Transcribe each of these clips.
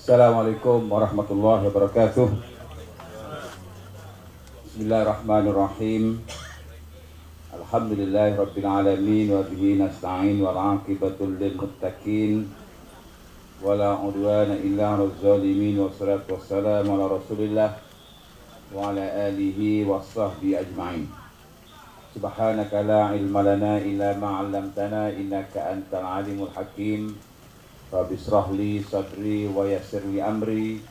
Assalamualaikum warahmatullahi wabarakatuh. Bismillahirrahmanirrahim. Alhamdulillahi rabbil alamin wa bihi nasta'in wal 'aqibatul lil muttaqin wala 'udwana illa 'alal zalimin wassalatu wassalamu ala Rasulillah wa ala alihi washabbihi ajma'in. Subhanaka la ilma lana illa ma 'allamtana innaka antal alimul hakim. Rabbi shrah li sadri wa yassir li amri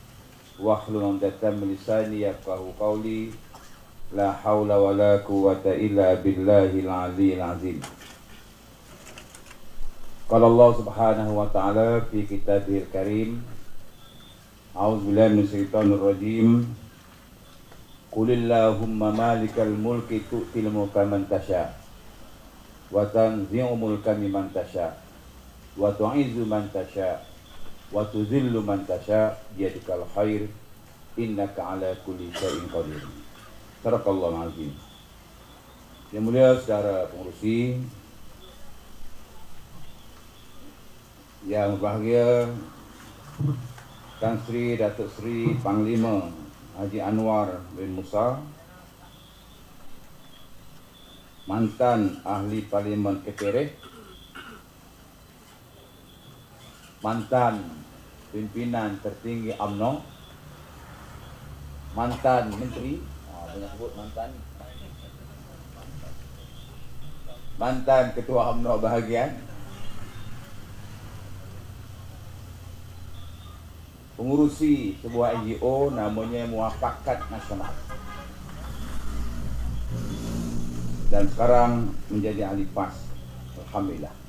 wahlul 'uqdatam min lisani yafqahu qawli. La haula wa la quwwata illa billahil aliyyil azim. Qala Allah subhanahu wa ta'ala fi kitabihil karim. A'udzu billahi minasyaitonir rajim. Qulillahumma malikal mulki tu'til mulka man tasha wa tanzi'ul mulka mimman tasha wa tu'izzu man tasha wa tuzillu man tasha biyadikal khair innaka ala kulli syai'in qadir. Sadaqallahul azim. Yang mulia saudara pengurusi, yang berbahagia Tan Sri Datuk Sri Panglima Haji Anwar bin Musa, mantan ahli Parlimen Kepereh, mantan pimpinan tertinggi UMNO, mantan menteri, banyak sebut mantan ketua UMNO bahagian, pengurusi sebuah NGO namanya Muafakat Nasional, dan sekarang menjadi ahli PAS. Alhamdulillah.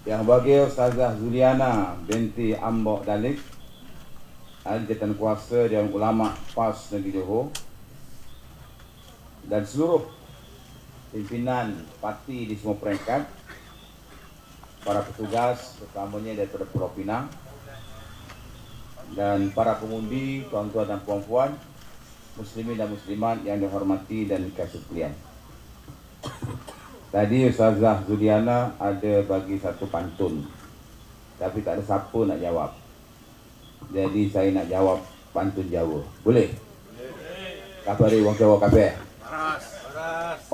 Yang bahagia Ustazah Zuliana binti Ambok Dalik, ahli jabatan kuasa dan ulama PAS Negeri Johor, dan seluruh pimpinan parti di semua peringkat, para petugas terutamanya daripada Pulau Pinang, dan para pengundi, tuan-tuan dan puan-puan, muslimin dan muslimat yang dihormati dan dikasihi sekalian. Tadi Ustazah Zuliana ada bagi satu pantun, tapi tak ada siapa nak jawab. Jadi saya nak jawab pantun Jawa. Boleh? Apa hari wong Jawa kabeh? Paras.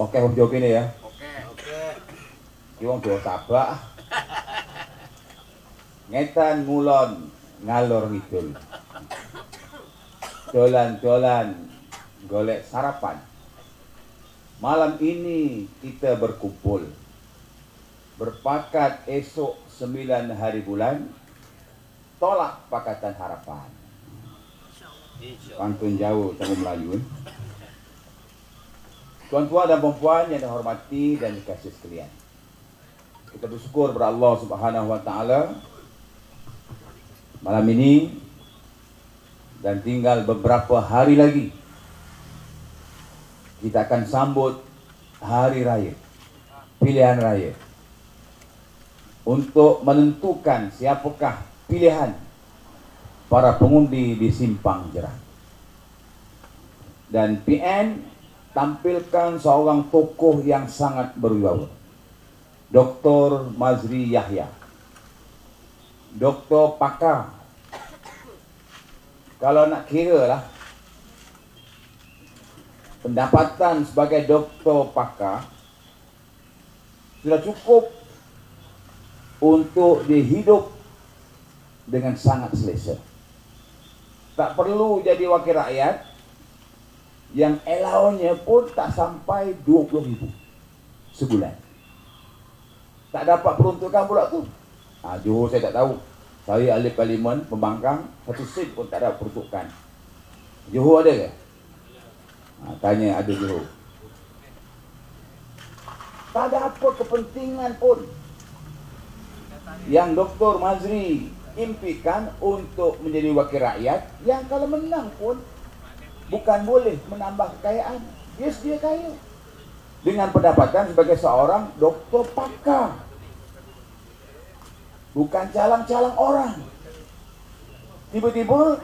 Okey wong Jawa kene ya. Okey. Ki wong Jawa Sabak. Ngetan ngulon ngalor ngidul. Dolan-dolan golek sarapan. Malam ini kita berkumpul, berpakat esok 9 hari bulan, tolak Pakatan Harapan. Pantun Jawa sama Melayu. Tuan-tuan dan puan-puan yang dihormati dan dikasihi sekalian, kita bersyukur kepada Allah Subhanahu wa taala malam ini, dan tinggal beberapa hari lagi kita akan sambut hari raya, pilihan raya, untuk menentukan siapakah pilihan para pengundi di Simpang Jerang. Dan PN tampilkan seorang tokoh yang sangat berwibawa, Dr. Mazri Yahya, doktor pakar. Kalau nak kira lah, pendapatan sebagai doktor pakar sudah cukup untuk dihidup dengan sangat selesa. Tak perlu jadi wakil rakyat yang allowance-nya pun tak sampai 20.000 sebulan. Tak dapat peruntukan pula tu. Johor saya tak tahu. Saya ahli parlimen pembangkang, satu sen pun tak ada peruntukan. Johor ada ke? Tanya ada Johor. Tak ada apa kepentingan pun yang Dr. Mazri impikan untuk menjadi wakil rakyat, yang kalau menang pun bukan boleh menambah kekayaan, dia sedia kaya dengan pendapatan sebagai seorang doktor pakar, bukan calang-calang orang. Tiba-tiba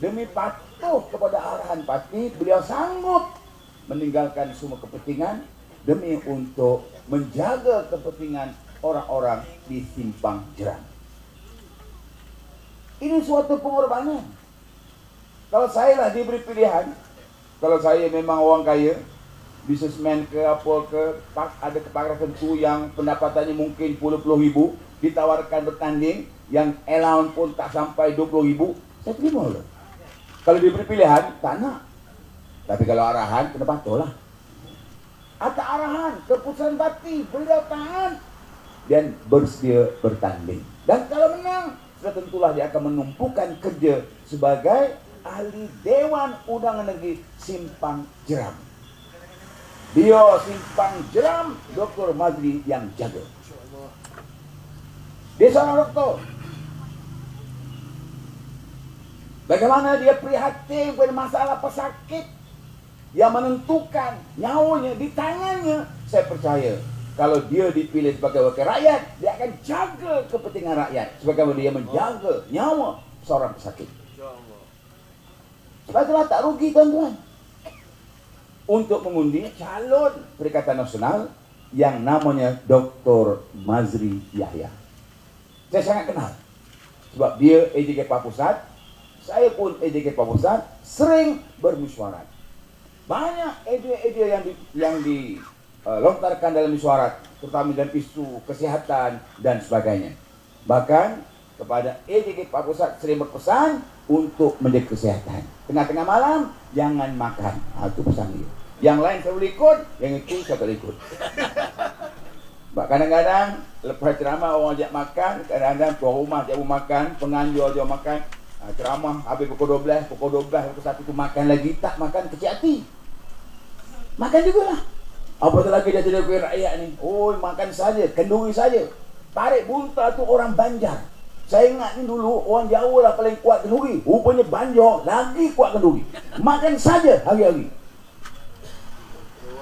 demi patuh kepada arahan parti, beliau sanggup meninggalkan semua kepentingan demi untuk menjaga kepentingan orang-orang di Simpang Jerang. Ini suatu pengorbanan. Kalau saya lah diberi pilihan, kalau saya memang orang kaya, bisnismen ke apa ke, ada kepala tertentu yang pendapatannya mungkin puluh ribu, ditawarkan bertanding, yang allowance pun tak sampai 20.000, saya terima loh. Kalau diberi pilihan, tak nak. Tapi kalau arahan, kena patuh lah. Ada arahan, keputusan batin, beliau tahan, dan bersedia bertanding. Dan kalau menang, sudah tentulah dia akan menumpukan kerja sebagai ahli Dewan Undangan Negeri Simpang Jeram. Dia Simpang Jeram, Dr. Mazri yang jaga. Dia seorang doktor. Bagaimana dia prihatin pada masalah pesakit yang menentukan nyawanya di tangannya. Saya percaya kalau dia dipilih sebagai wakil rakyat, dia akan jaga kepentingan rakyat sebagaimana dia menjaga nyawa seorang pesakit. Sebab itulah tak rugi tuan-tuan untuk mengundi calon Perikatan Nasional yang namanya Dr. Mazri Yahya. Saya sangat kenal sebab dia AJK Pak Pusat, saya pun AJK Pak Pusat, sering bermesyuarat. Banyak idea-idea yang dilontarkan dalam mesyuarat, terutama dalam isu kesehatan dan sebagainya. Bahkan kepada AJK Pak Pusat sering berpesan untuk menjaga kesehatan. Tengah-tengah malam jangan makan. Itu pesan dia. Yang lain saya boleh ikut, yang itu saya tak boleh ikut. Sebab kadang-kadang lepas ceramah orang ajak makan, kadang-kadang tuan rumah ajak makan, penganjur ajak makan. Ceramah habis pukul 12, pukul 1 tu makan lagi, tak makan kecil hati. Makan jugalah. Apatah lagi dia jadi rakyat ni. Oh, makan saja, kenduri saja. Tarik bunta tu orang Banjar. Saya ingat ni dulu orang Jawa lah paling kuat kenduri. Rupanya Banjar lagi kuat kenduri. Makan saja hari-hari.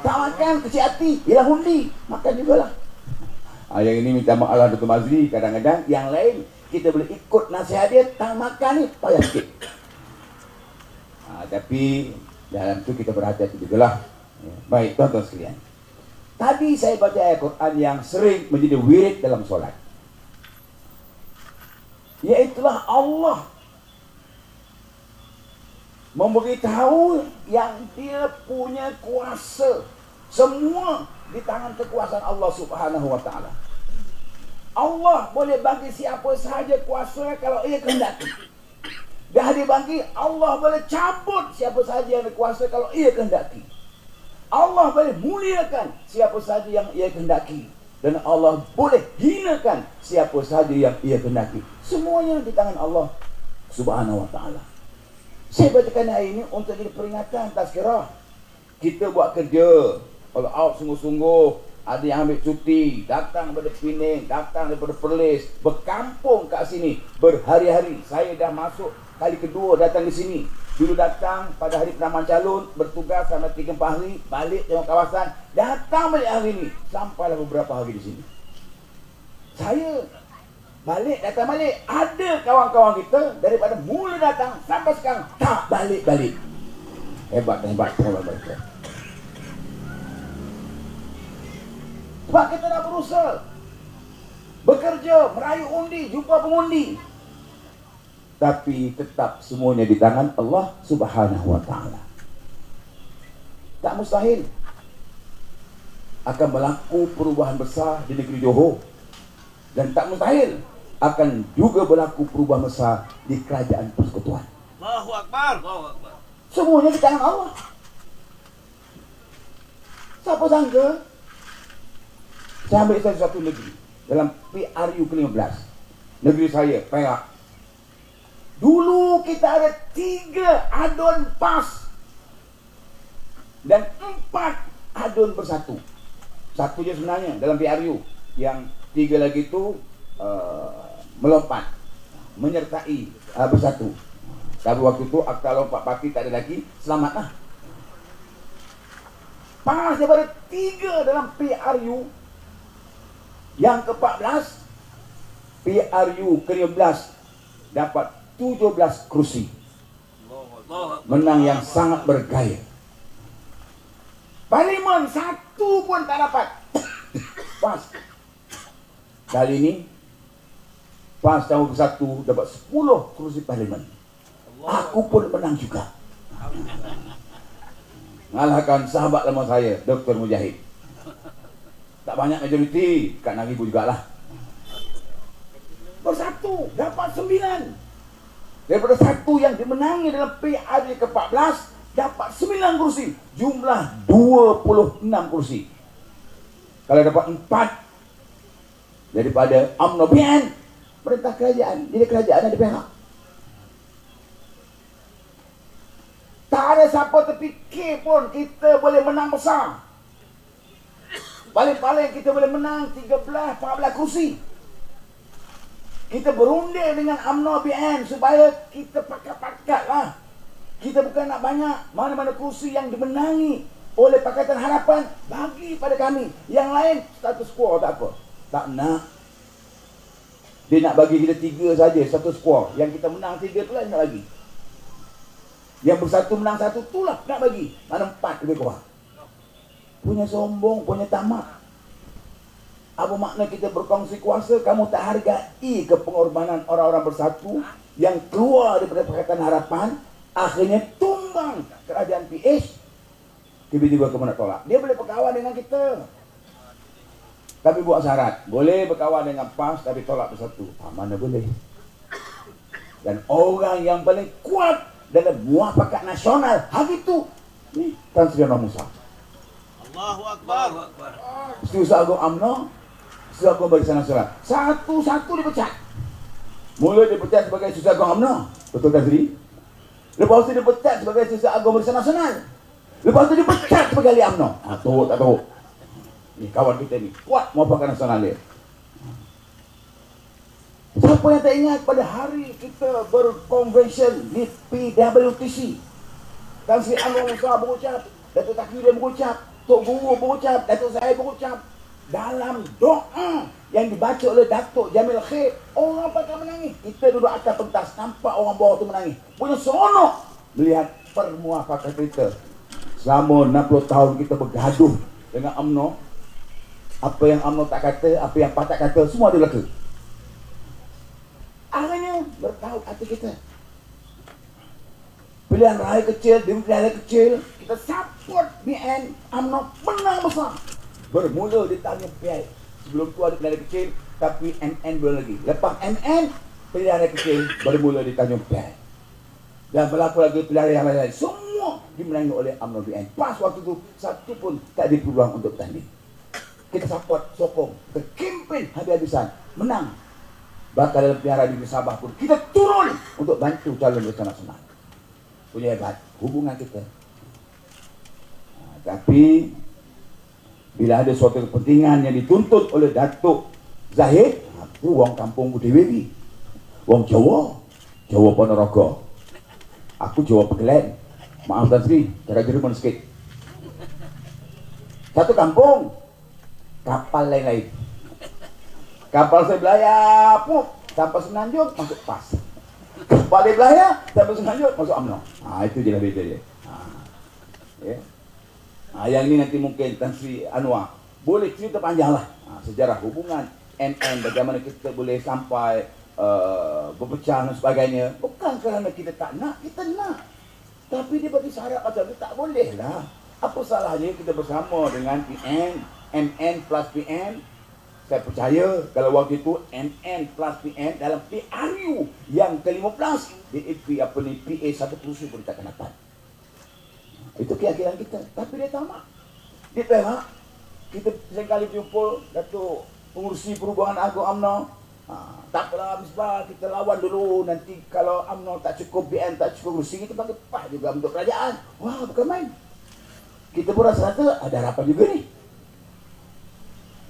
Tak makan kecil hati, ialah hundi. Makan jugalah. Yang ini minta maaf lah Dr. Mazri. Kadang-kadang yang lain kita boleh ikut nasihat dia, tak makan ni payah sikit. Tapi dalam tu kita berhati-hati jugalah. Baik tuan-tuan sekalian, tadi saya baca ayat Quran yang sering menjadi wirid dalam solat, iaitulah Allah memberitahu yang dia punya kuasa semua di tangan kekuasaan Allah Subhanahu wa ta'ala. Allah boleh bagi siapa sahaja kuasa kalau ia kehendaki. Dah dibagi, Allah boleh cabut siapa sahaja yang ada kuasa kalau ia kehendaki. Allah boleh muliakan siapa sahaja yang ia kehendaki. Dan Allah boleh hinakan siapa sahaja yang ia kehendaki. Semuanya di tangan Allah Subhanahu wa ta'ala. Saya bacakan hari ini untuk jadi peringatan, tazkirah. Kita buat kerja all out sungguh-sungguh. Ada yang ambil cuti, datang daripada Penang, datang daripada Perlis, berkampung kat sini berhari-hari. Saya dah masuk kali kedua datang di sini. Dulu datang pada hari penamaan calon, bertugas selama 3-4 hari, balik tengok kawasan, datang balik hari ini, sampailah beberapa hari di sini. Saya balik, datang balik. Ada kawan-kawan kita daripada mula datang sampai sekarang tak balik-balik. Hebat. Sebab kita dah berusaha bekerja, merayu undi, jumpa pengundi, tapi tetap semuanya di tangan Allah Subhanahu wa ta'ala. Tak mustahil akan berlaku perubahan besar di negeri Johor, dan tak mustahil akan juga berlaku perubahan besar di kerajaan persekutuan. Allahu Akbar. Allahu Akbar. Semuanya di tangan Allah. Siapa sangka saya ambil satu negeri dalam PRU ke-15, negeri saya, Perak. Dulu kita ada 3 adun PAS dan 4 adun bersatu. Satu je sebenarnya dalam PRU, yang 3 lagi itu melompat, menyertai bersatu. Tapi waktu itu akta lompat parti tak ada lagi, selamatlah. PAS daripada 3 dalam PRU yang ke-14, PRU ke-15 dapat 17 kursi. Menang yang sangat bergaya. Parlimen 1 pun tak dapat. Pas. Kali ini PAS tahun ke-1 dapat 10 kursi parlimen. Aku pun menang juga. Ngalahkan sahabat lama saya, Dr. Mujahid. Tak banyak majoriti, kat Naribu jugalah. Bersatu, dapat 9. Daripada 1 yang dimenangi dalam PAD ke-14, dapat 9 kursi. Jumlah 26 kursi. Kalau dapat 4 daripada UMNO PN, perintah kerajaan, jadi kerajaan ada pihak. Tak ada siapa terfikir pun kita boleh menang besar. Paling-paling kita boleh menang 13-14 kursi. Kita berunding dengan UMNO PN supaya kita pakat-pakat lah. Kita bukan nak banyak. Mana-mana kursi yang dimenangi oleh Pakatan Harapan, bagi pada kami. Yang lain status quo tak apa. Tak nak. Dia nak bagi kita 3 saja status quo. Yang kita menang 3 tu lah nak bagi. Yang bersatu menang 1 tu lah nak bagi. Mana 4 lebih kurang. Punya sombong, punya tamak. Apa makna kita berkongsi kuasa? Kamu tak hargai ke pengorbanan orang-orang bersatu yang keluar daripada Pakatan Harapan, akhirnya tumbang kerajaan PH. Tiba-tiba kamu nak tolak. Dia boleh berkawan dengan kita, tapi buat syarat. Boleh berkawan dengan PAS tapi tolak bersatu. Mana boleh. Dan orang yang paling kuat dalam muafakat nasional hari itu ni Tan Sri Anwar Musa. Allahu Akbar. Setiausaha Agung UMNO, Setiausaha Agung Barisan Nasional, satu-satu dipecat. Mula dipecat sebagai Setiausaha Agung UMNO, betul Tan Sri? Lepas tu dipecat sebagai Setiausaha Agung Barisan Nasional. Lepas tu dipecat sebagai ahli UMNO. Tahu tak tahu? Ni kawan kita ni kuat muafakat nasional dia. Siapa yang tak ingat pada hari kita berkonvention di PWTC, Tan Sri Anwar Musa berucap, Datuk Takiuddin berucap, Tok Guru berucap, Datuk Zahid berucap, dalam doa yang dibaca oleh Datuk Jamil Khair, orang bakal menangis. Kita duduk atas pentas, nampak orang bawah tu menangis. Punya seronok melihat permuafakat kita. Selama 60 tahun kita bergaduh dengan UMNO. Apa yang UMNO tak kata, apa yang PAS tak kata, semua ada leka. Akhirnya bertaut hati kita. Pilihan raya kecil, pilihan raya kecil, kita support BN, UMNO menang besar. Bermula di tahun yang PI. Sebelum tu ada pilihan raya kecil, tapi MN belum lagi. Lepas MN, pilihan raya kecil bermula di Tanjung PI. Dan berlaku lagi pilihan raya yang lain-lain. Semua dimenangi oleh UMNO BN. PAS waktu tu, satu pun tak dipeluang untuk bertanding. Kita support, sokong, kita kempen habis-habisan, menang. Bahkan dalam pilihan raya di Sabah pun, kita turun untuk bantu calon Barisan Nasional. Punya hebat hubungan kita. Tapi bila ada suatu kepentingan yang dituntut oleh Datuk Zahid, aku orang kampung Budiwewi, orang Jawa, Jawa Ponorogo, aku Jawa Pegelen. Maaf Tan Sri, cara Jerman sikit. Satu kampung, kapal lain-lain. Kapal saya belayar, kapal Semenanjung masuk PAS. Kapal dia belayar, kapal Semenanjung masuk UMNO. Itu je lah beza dia. Ya. Yang ini nanti mungkin Tan Sri Anwar boleh cerita panjang lah. Sejarah hubungan MN, bagaimana kita boleh sampai berpecah dan sebagainya. Bukan kerana kita tak nak, kita nak. Tapi dia bagi syarat macam tu, tak boleh lah. Apa salahnya kita bersama dengan PN, MN plus PN. Saya percaya kalau waktu itu MN plus PN dalam PRU yang ke-15 DAP PA 1 kursi pun takkan dapat. Itu keyakinan kita. Tapi dia tamak. Dia tengok kita seringkali jumpa Datuk Pengurusi Perubahan Agung UMNO. Tak apalah Misbah, kita lawan dulu. Nanti kalau UMNO tak cukup, BN tak cukup kursi, kita bagi PAS juga untuk kerajaan. Wah, bukan main. Kita pun rasa-rasa ada harapan juga ni.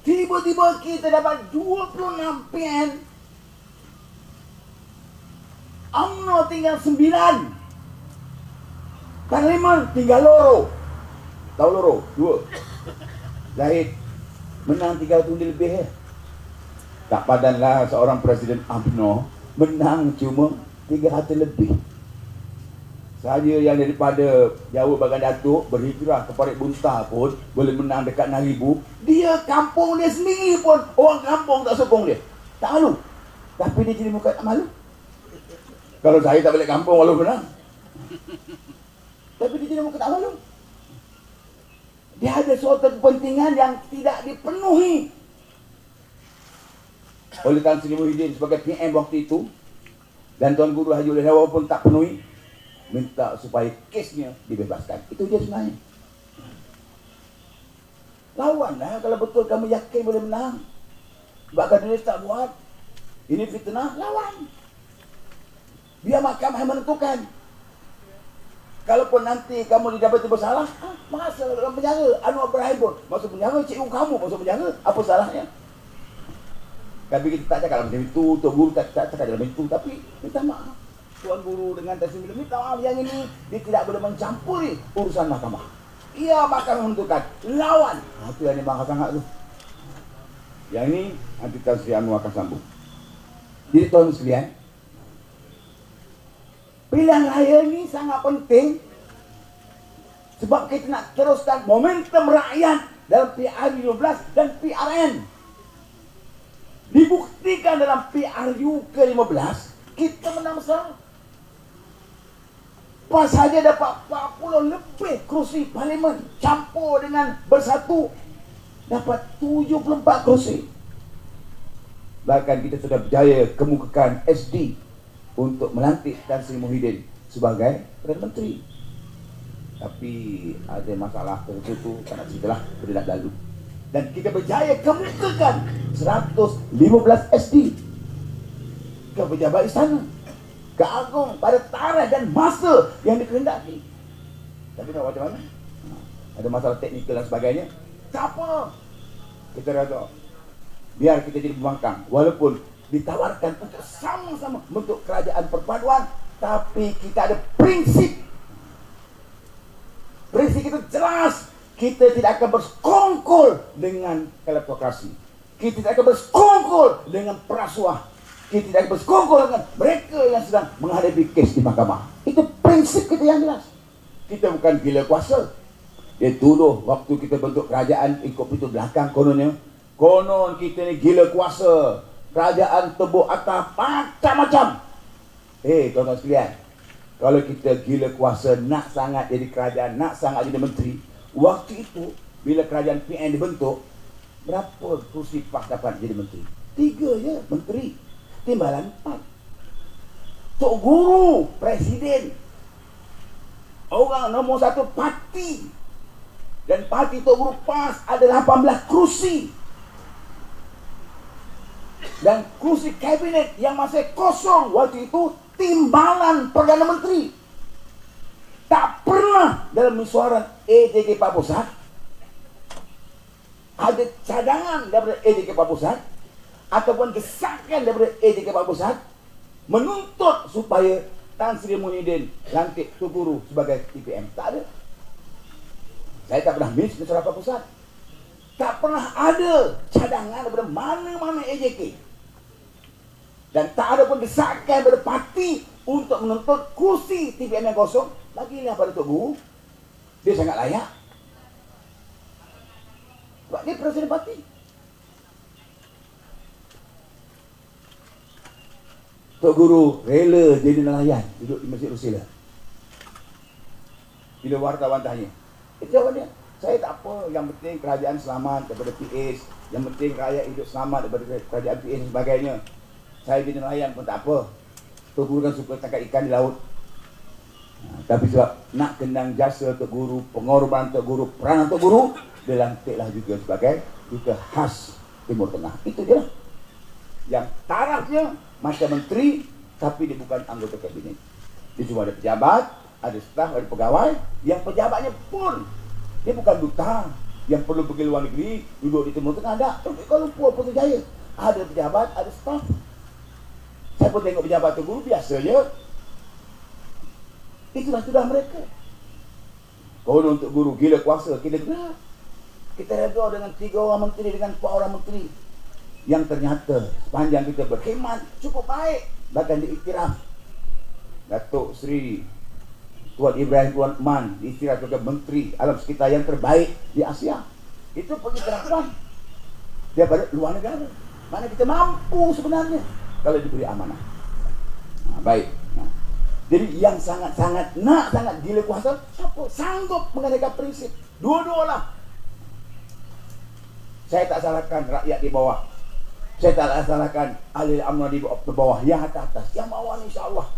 Tiba-tiba kita dapat 26 PN. UMNO tinggal 9. Parlimen tinggal loro. Tahu loro? 2. Zahid menang 300 undi lebih. Tak padanlah seorang Presiden UMNO menang cuma 300 lebih. Sahaja yang daripada Jawa Bagan Datuk berhijrah ke Parit Bunta pun boleh menang dekat Naribu. Dia kampung dia sendiri pun orang kampung tak sokong dia. Tak malu. Tapi dia jadi muka tak malu. Kalau saya tak balik kampung walau menang. Tapi dia jadi muka tak malu. Dia ada suatu kepentingan yang tidak dipenuhi oleh Tan Sri Muhyiddin sebagai PM waktu itu. Dan Tuan Guru Haji Ulil Hawa pun tak penuhi. Minta supaya kesnya dibebaskan. Itu dia sebenarnya. Lawanlah kalau betul kamu yakin boleh menang. Bahkan dia tak buat. Ini fitnah, lawan. Biar mahkamah yang menentukan. Kalaupun nanti kamu didapati bersalah, masa dalam penjara. Anwar Ibrahim pun masuk penjara, cikgu kamu masuk penjara. Apa salahnya? Tapi kita tak cakap dalam itu, Tok Guru tak cakap dalam itu. Tapi minta maaf. Tuan Guru dengan Tan Sri Muhyiddin minta maaf yang ini. Dia tidak boleh mencampuri urusan mahkamah. Ia mahkamah menentukan. Lawan. Itu yang dimangka sangat tu. Yang ini nanti Tan Sri Anwar akan sambung. Jadi tuan sekalian, pilihan raya ini sangat penting sebab kita nak teruskan momentum rakyat dalam PRU15 dan PRN. Dibuktikan dalam PRU ke-15 kita menang besar. Pas saja dapat 40 lebih kursi parlimen campur dengan bersatu dapat 74 kursi. Bahkan kita sudah berjaya kemukakan SD untuk melantik Tan Sri Muhyiddin sebagai Perdana Menteri. Tapi ada masalah tertentu karena setelah berlalu lalu. Dan kita berjaya kemukakan 115 SD ke pejabat istana, ke agung pada tarikh dan masa yang dikehendaki. Tapi nak macam mana? Ada masalah teknikal dan sebagainya. Tak apa. Kita rasa biar kita jadi pembangkang. Walaupun ditawarkan untuk sama-sama bentuk kerajaan perpaduan, tapi kita ada prinsip. Prinsip itu jelas. Kita tidak akan bersekongkol dengan kleptokrasi. Kita tidak akan bersekongkol dengan perasuah. Kita tidak akan bersekongkol dengan mereka yang sedang menghadapi kes di mahkamah. Itu prinsip kita yang jelas. Kita bukan gila kuasa. Dia tuduh waktu kita bentuk kerajaan ikut pintu belakang kononnya. Konon kita ni gila kuasa. Kerajaan tebuk atas macam-macam. Tuan-tuan sekalian, kalau kita gila kuasa, nak sangat jadi kerajaan, nak sangat jadi menteri, waktu itu bila kerajaan PN dibentuk, berapa kursi PAS dapat jadi menteri? 3 je menteri, timbalan 4. Tok Guru presiden, orang nombor 1 parti, dan parti Tok Guru PAS ada 18 kursi. Dan kursi kabinet yang masih kosong waktu itu timbalan Perdana Menteri. Tak pernah dalam mesyuarat EJK Pak Pusat ada cadangan daripada EJK Pak Pusat ataupun desakan daripada EJK Pak Pusat menuntut supaya Tan Sri Muhyiddin lantik Tok Guru sebagai TPM. Tak ada. Saya tak pernah miss mesyuarat Pak Pusat. Tak pernah ada cadangan daripada mana-mana EJK. Dan tak ada pun desakan daripada parti untuk menuntut kursi TPM yang kosong. Bagilah pada Tok Guru. Dia sangat layak. Sebab dia presiden parti. Tok Guru rela jadi nelayan duduk di Masjid Rusila. Bila wartawan tanya, jawab dia, saya tak apa, yang penting kerajaan selamat daripada PAS, yang penting rakyat hidup selamat daripada kerajaan PAS dan sebagainya. Saya jadi nelayan pun tak apa. Tok Guru kan suka tangkap ikan di laut. Tapi sebab nak kenang jasa Tok Guru, pengorbanan Tok Guru, peranan Tok Guru, dia lantiklah juga sebagai duta khas Timur Tengah. Itu dia lah. Yang tarafnya macam menteri, tapi dia bukan anggota kabinet. Dia cuma ada pejabat, ada staf, ada pegawai. Yang pejabatnya pun dia bukan duta yang perlu pergi luar negeri, duduk di Timur Tengah. Tak. Kalau Lumpur, Putrajaya, ada pejabat, ada staf. Saya pun tengok pejabat Tok Guru biasa je. Itulah sudah mereka. Kalau untuk guru gila kuasa, kita gerak. Kita redha dengan 3 orang menteri, dengan 4 orang menteri yang ternyata sepanjang kita berkhidmat cukup baik. Bahkan diiktiraf Datuk Seri Tuan Ibrahim Tuan Man diiktiraf sebagai menteri alam sekitar yang terbaik di Asia. Itu pengiktirafan daripada luar negara. Mana kita mampu sebenarnya. kalau diberi amanah. Baik. Jadi yang sangat-sangat sangat gila kuasa, siapa sanggup mengadakan prinsip? Dua-dualah. Saya tak salahkan rakyat di bawah. Saya tak salahkan ahli UMNO di bawah. Yang atas, yang bawah ni insya-Allah.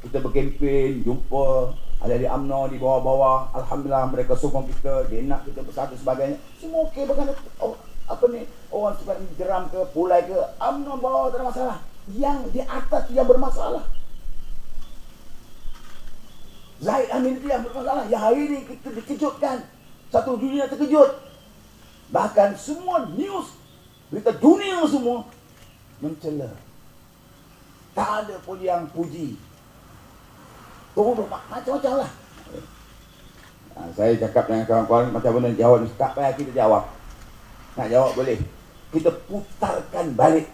Kita berkempen, jumpa ahli UMNO di bawah-bawah. Alhamdulillah mereka sokong kita, dia nak kita bersatu sebagainya. Semua okey, bahkan orang suka jeram ke, pulai ke, UMNO bawah tak ada masalah. Yang di atas yang bermasalah. Zahid Amin itu yang bermasalah. Yang hari ini kita dikejutkan. Satu dunia terkejut. Bahkan semua news, berita dunia semua mencela. Tak ada pun yang puji. Tunggu macam-macam lah. Saya cakap dengan kawan-kawan macam mana jawab ni. Tak payah kita jawab. Nak jawab boleh. Kita putarkan balik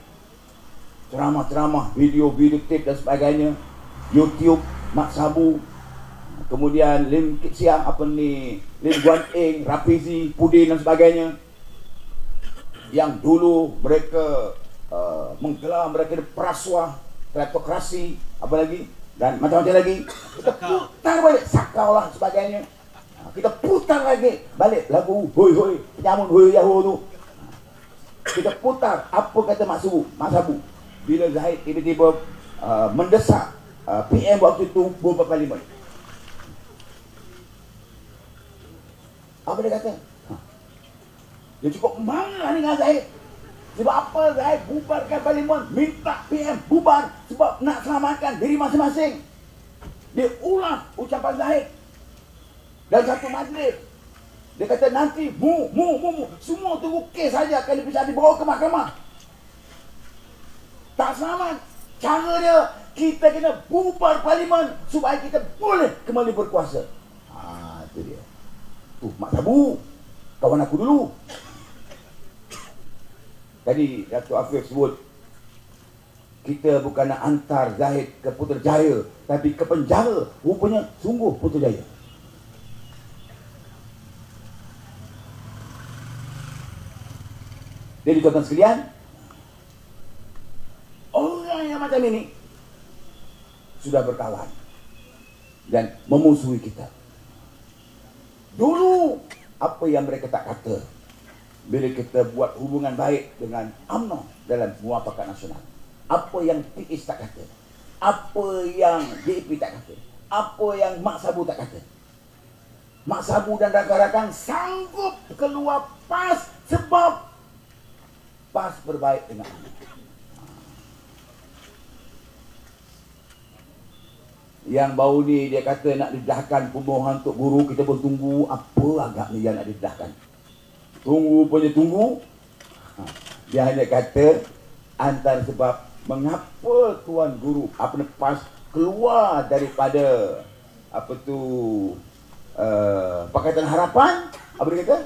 ceramah-ceramah, video-video tape dan sebagainya. YouTube, Mak Sabu, kemudian Lim Kit Siang, Lim Guan Eng, Rafizi, Pudin dan sebagainya. Yang dulu mereka menggelar mereka perasuah, kleptokrasi, apa lagi, dan macam-macam lagi. Kita putar balik, sakau lah sebagainya. Kita putar lagi balik lagu hoi hoi, penyamun hoi yahoo tu. Kita putar apa kata Mak Sabu bila Zahid tiba-tiba mendesak PM waktu itu bubar parlimen. Apa dia kata? Dia cukup marah dengan Zahid. Sebab apa Zahid bubarkan parlimen, minta PM bubar sebab nak selamatkan diri masing-masing. Dia ulang ucapan Zahid dalam satu majlis. Dia kata nanti semua tunggu kes saja kalau bisa dibawa ke mahkamah. Tak selamat. Cara dia, kita kena bubar parlimen supaya kita boleh kembali berkuasa. Itu dia. Mak Sabu, kawan aku dulu. Tadi Datuk Afif sebut, kita bukan nak hantar Zahid ke Putrajaya, tapi ke penjara. Rupanya sungguh Putrajaya. Jadi tuan-tuan sekalian, orang yang macam ini sudah berkawan dan memusuhi kita. Dulu apa yang mereka tak kata bila kita buat hubungan baik dengan UMNO dalam Muafakat Nasional. Apa yang PIS tak kata, apa yang DAP tak kata, apa yang Mak Sabu tak kata. Mak Sabu dan rakan-rakan sanggup keluar PAS sebab PAS berbaik dengan UMNO. Yang baru ni dia kata nak didedahkan pembohongan untuk guru, kita pun tunggu apa agaknya yang nak didedahkan. Tunggu punya tunggu. Dia hanya kata antara sebab mengapa Tuan Guru PAS keluar daripada Pakatan Harapan. Apa dia kata?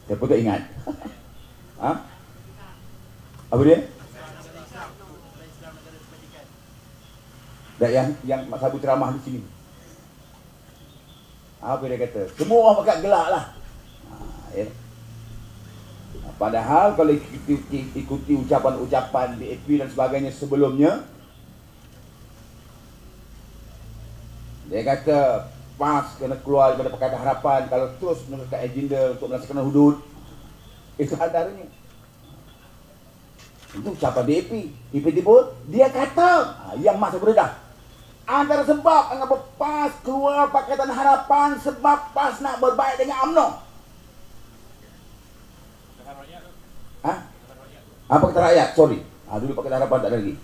Saya pun tak ingat. Apa dia? Dan yang Mak Sabu ceramah di sini. Apa dia kata? Semua orang pakai gelak lah. Ya. Padahal kalau ikuti ucapan-ucapan DAP dan sebagainya sebelumnya, dia kata PAS kena keluar daripada Pakatan Harapan kalau terus meneruskan agenda untuk melaksanakan hudud. Itu antaranya. Itu ucapan DAP. Tiba-tiba dia kata yang Mak Sabu redah. Antara sebab mengapa PAS keluar Pakatan Harapan sebab PAS nak berbaik dengan UMNO. Apa kata rakyat? Sorry. Dulu Pakatan Harapan tak ada lagi.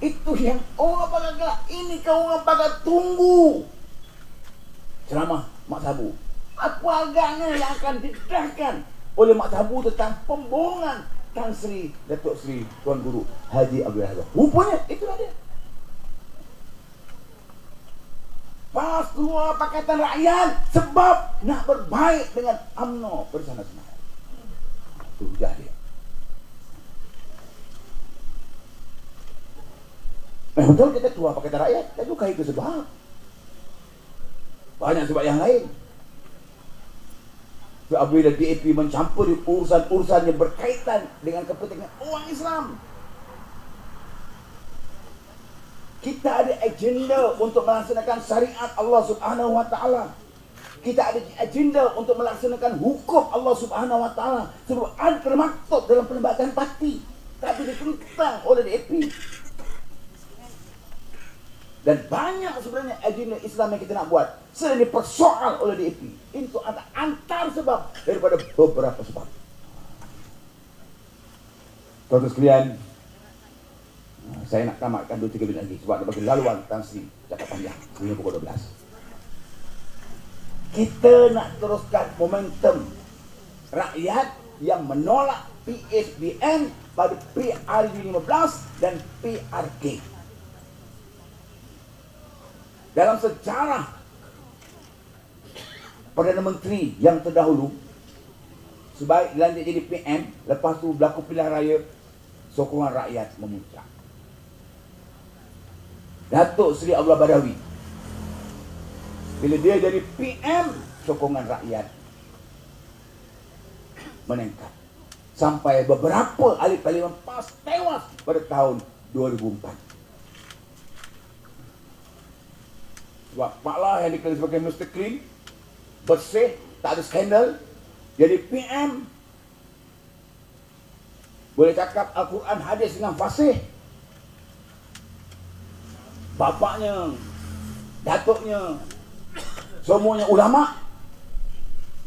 Itu yang orang bakal ini kau orang bakal tunggu. Ceramah Mak Sabu. Apa agaknya yang akan didedahkan oleh Mak Sabu tentang pembohongan Tan Sri Datuk Sri Tuan Guru Haji Abdul Razak. Rupanya itulah dia. PAS keluar Pakatan Rakyat sebab nak berbaik dengan UMNO bersama-sama. Itu dah dia. Betul kita keluar Pakatan Rakyat, kita bukan itu sebab. Banyak sebab yang lain. apabila DAP mencampuri urusan-urusan yang berkaitan dengan kepentingan orang Islam. Kita ada agenda untuk melaksanakan syariat Allah Subhanahu wa taala. Kita ada agenda untuk melaksanakan hukum Allah Subhanahu wa taala. Sebab ada termaktub dalam perlembagaan parti, tapi ditentang oleh DAP. Dan banyak sebenarnya agenda Islam yang kita nak buat selain dipersoal oleh DAP. Itu antar sebab daripada beberapa sebab. Tuan-tuan sekalian, saya nak tamatkan 2-3 minit lagi sebab ada bagi laluan Tan Sri cakap panjang hingga pukul 12. Kita nak teruskan momentum rakyat yang menolak PSBN pada PRU15 dan PRK. Dalam sejarah Perdana Menteri yang terdahulu, sebaik dilantik jadi PM, lepas tu berlaku pilihan raya, sokongan rakyat memuncak. Datuk Seri Abdullah Badawi, bila dia jadi PM, sokongan rakyat meningkat. Sampai beberapa ahli parlimen PAS tewas pada tahun 2004. Sebab Pak Lah yang dikenal sebagai Mr. Clean, bersih, tak ada skandal, jadi PM, boleh cakap Al-Quran hadis dengan fasih. Bapaknya, datuknya, semuanya ulama,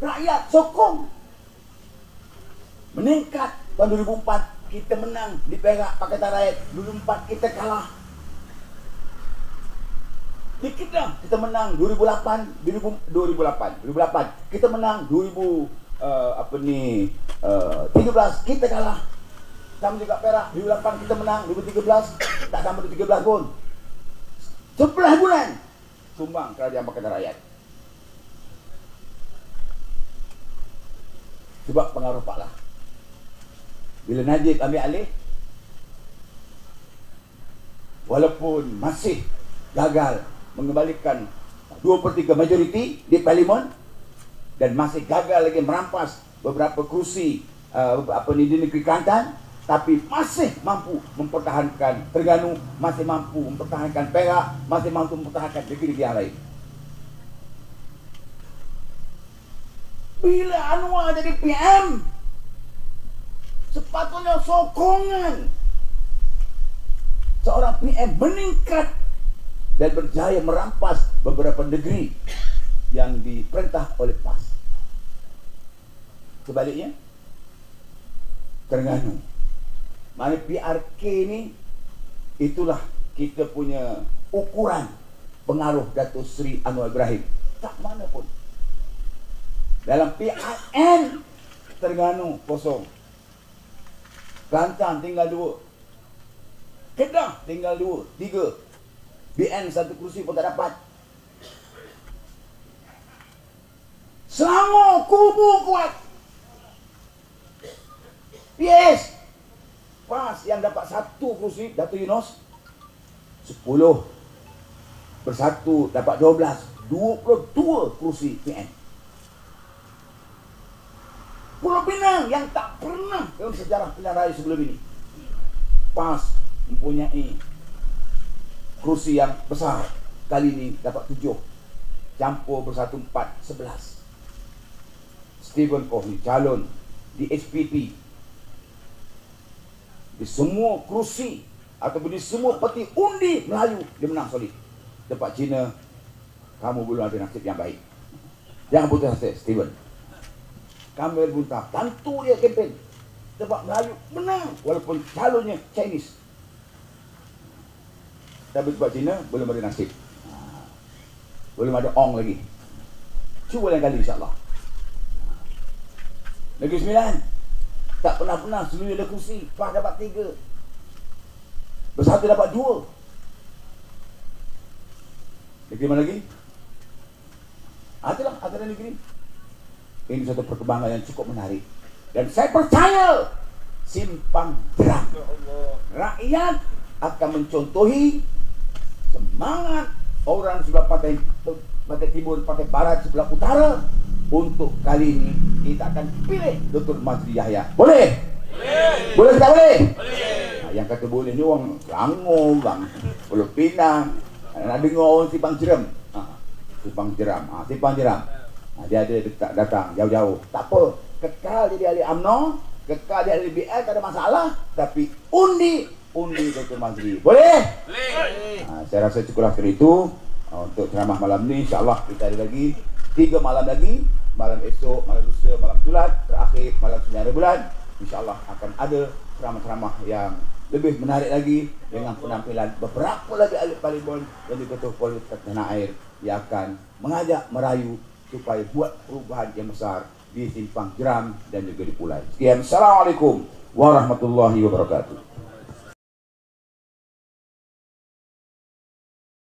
rakyat sokong. Meningkat. Tahun 2004 kita menang di Perak Pakatan Rakyat. 2004 kita kalah. Di Kedah kita menang 2008 kita menang 2013 kita kalah. Sama juga Perak 2008 kita menang, 2013 tak sama 2013 pun. 11 bulan sumbang kerajaan Pakatan Rakyat. Sebab pengaruh Pak Lah. Bila Najib ambil alih, walaupun masih gagal mengembalikan 2/3 majoriti di parlimen dan masih gagal lagi merampas beberapa kerusi di negeri Kelantan, tapi masih mampu mempertahankan Terengganu, masih mampu mempertahankan Perak, masih mampu mempertahankan negeri-negeri yang lain. Bila Anwar jadi PM, sepatutnya sokongan seorang PM meningkat dan berjaya merampas beberapa negeri yang diperintah oleh PAS. Sebaliknya, Terengganu, mana PRK ni, itulah kita punya ukuran pengaruh Datuk Seri Anwar Ibrahim. Tak mana pun. Dalam PRN, Terengganu kosong. Kelantan tinggal 2. Kedah tinggal 2, 3. BN 1 kursi pun tak dapat. Selangor kubu kuat. PAS PAS yang dapat 1 kursi, Datuk Yunus 10 bersatu dapat 12, 22 kursi PN. Pulau Pinang yang tak pernah dalam sejarah pilihan raya sebelum ini, PAS mempunyai kursi yang besar. Kali ini dapat 7, campur bersatu 4, 11. Stephen Kohli calon di SPP. Di semua kursi ataupun di semua peti undi Melayu, dia menang solid. Tempat Cina, kamu belum ada nasib yang baik. Jangan putus asa, Stephen. Kami berbunta, bantu dia kempen. Tempat Melayu menang walaupun calonnya Chinese. Tapi tempat Cina belum ada nasib. Belum ada ong lagi. Cuba lain kali insyaAllah. Negeri Sembilan tak pernah seluruh ada kursi. PAS dapat 3, bersatu dapat 2. Negeri mana lagi? Itulah antara negeri. Ini satu perkembangan yang cukup menarik. Dan saya percaya simpang terang rakyat akan mencontohi semangat orang sebelah pantai timur, pantai barat, sebelah utara untuk kali ini kita akan pilih Dr. Mazli Yahya. Boleh? Boleh tak boleh? Nah, yang kata boleh ni orang Selangor, bang, Pulau Pinang. Nak dengar orang Simpang Jeram. Simpang Jeram. Simpang Jeram. Dia ada datang jauh-jauh. Tak apa. Kekal jadi ahli UMNO, kekal jadi ahli BL, tak ada masalah. Tapi undi Dr. Mazli. Boleh? Boleh. Saya rasa cukuplah seperti itu untuk ceramah malam ni. InsyaAllah kita ada lagi 3 malam lagi. Malam esok, malam lusa, malam Julat, terakhir malam 9 bulan. InsyaAllah akan ada ceramah-ceramah yang lebih menarik lagi dengan penampilan beberapa lagi ahli parlimen dan juga tokoh politik tanah air yang akan mengajak merayu supaya buat perubahan yang besar di Simpang Jeram dan juga di Pulai. Sekian, Assalamualaikum warahmatullahi wabarakatuh.